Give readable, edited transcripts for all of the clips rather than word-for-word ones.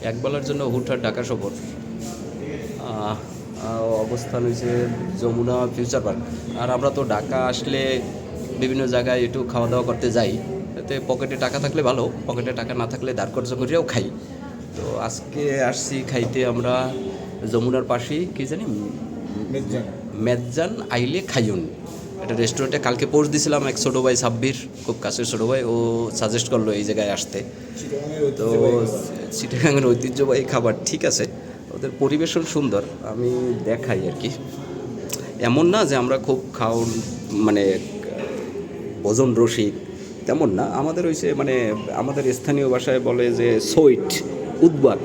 একবেলার জন্য হুটহাট ঢাকা সফর। অবস্থান হয়েছে যমুনা ফিউচার পার্ক। আর আমরা তো ঢাকা আসলে বিভিন্ন জায়গায় একটু খাওয়া দাওয়া করতে যাই, এতে পকেটে টাকা থাকলে ভালো, পকেটে টাকা না থাকলে ধার খরচ করেও খাই। তো আজকে আসছি খাইতে আমরা যমুনার পাশেই কী জানি মেজ্জান আইলে খাইউন, এটা রেস্টুরেন্টে কালকে পোস্ট দিয়েছিলাম। এক ছোটো ভাই সাব্বির, খুব কাছের ছোটো ভাই, ও সাজেস্ট করলো এই জায়গায় আসতে। তো চিটাগাংয়ের ঐতিহ্যবাহী খাবার, ঠিক আছে, ওদের পরিবেশন সুন্দর, আমি দেখাই আর কি। এমন না যে আমরা খুব খাওন মানে ভোজন রসিক, তেমন না। আমাদের হয়েছে মানে আমাদের স্থানীয় ভাষায় বলে যে সুইট উদ্বাক,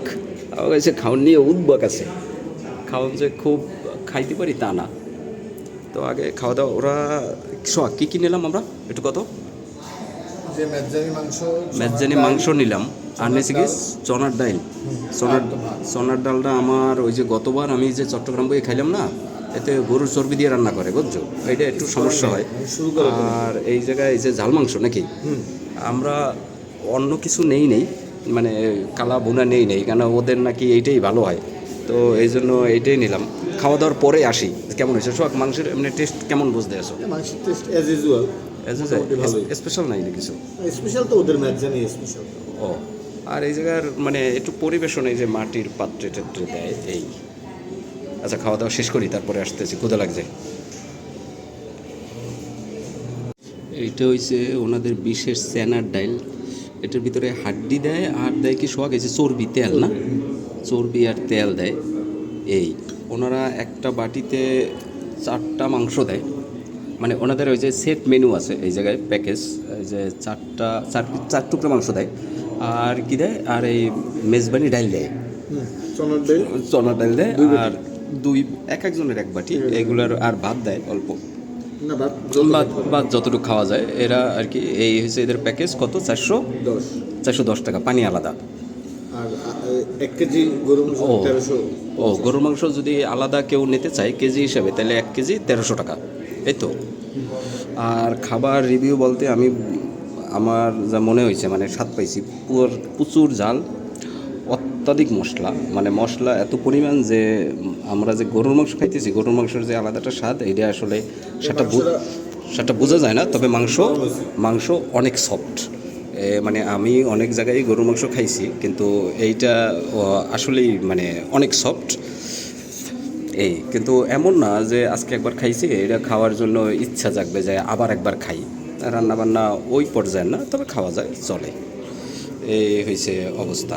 আমার কাছে খাওয়ান নিয়ে উদ্বাক আছে। খাওয়ান যে খুব খাইতে পারি তা না। তো আগে খাওয়া দাওয়া ওরা কী কী নিলাম আমরা একটু কত যে মেজ্জানি মাংস নিলাম, আর নিয়েছি কি চনার ডাল। চনার ডালটা আমার ওই যে গতবার আমি যে চট্টগ্রাম বই খাইলাম না, এতে গরুর চর্বি দিয়ে রান্না করে, বুঝছো, এইটা একটু সমস্যা হয়। আর এই জায়গায় এই যে ঝাল মাংস নাকি, আমরা অন্য কিছু নেই মানে কালা বোনা নেই, কেন ওদের নাকি এইটাই ভালো হয়, তো এই জন্য এইটাই নিলাম। খাওয়া দাওয়ার পরে আসি কেমন হয়েছে সোহাগ, মাংসের এমনি টেস্ট কেমন বুঝতে আসো? মাংসের টেস্ট অ্যাজ ইউজুয়াল, স্পেশাল নাই না কিছু? স্পেশাল তো ওদের ম্যাজানি স্পেশাল। ও, আর এই জায়গার মানে একটু পরিবেশন, এই যে মাটির পাত্রে টাত্রে দেয় এই। আচ্ছা, খাওয়া দাওয়া শেষ করি, তারপরে আসতেছি, ক্ষুধা লাগছে। এইটা হচ্ছে ওনাদের বিশেষ চেনার ডাইল, এটার ভিতরে হাড্ডি দেয় আর দেয় কি সোহাগ, এই যে চর্বি তেল না, চর্বি আর তেল দেয়। এই ওনারা একটা বাটিতে 4টা মাংস দেয়, মানে ওনাদের ওই যে সেট মেনু আছে এই জায়গায় প্যাকেজ, এই যে চার টুকরা মাংস দেয়, আর কি দেয়, আর এই মেজবানি ডাইল দেয়, চনার ডাইল দেয়, আর একজনের এক বাটি এগুলার, আর ভাত দেয় অল্প, ভাত যতটুকু খাওয়া যায় এরা আর কি। এই হচ্ছে এদের প্যাকেজ। কত? 410 টাকা, পানি আলাদা। আর 1 কেজি গরু মাংস 1300। ও, গরুর মাংস যদি আলাদা কেউ নিতে চায় কেজি হিসাবে, তাহলে 1 কেজি 1300 টাকা, এই তো। আর খাবার রিভিউ বলতে আমার যা মনে হয়েছে, মানে স্বাদ পাইছি, প্রচুর ঝাল, অত্যাধিক মশলা, মানে মশলা এত পরিমাণ যে আমরা যে গরুর মাংস খাইতেছি, গরুর মাংসের যে আলাদাটা স্বাদ, এটা আসলে সেটা বোঝা যায় না। তবে মাংস অনেক সফট, মানে আমি অনেক জায়গায় গরুর মাংস খাইছি, কিন্তু এইটা আসলেই মানে অনেক সফট। এই কিন্তু এমন না যে আজকে একবার খাইছি এটা খাওয়ার জন্য ইচ্ছা জাগবে যে আবার একবার খাই, রান্নাবান্না ওই পর্যায়ে না, তবে খাওয়া যায়, চলে, এই হয়েছে অবস্থা।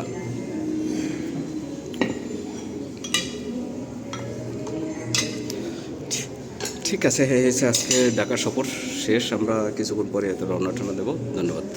ঠিক আছে, হয়েছে আজকে ঢাকা সফর শেষ, আমরা কিছুক্ষণ পরে রওনা দেবো। ধন্যবাদ।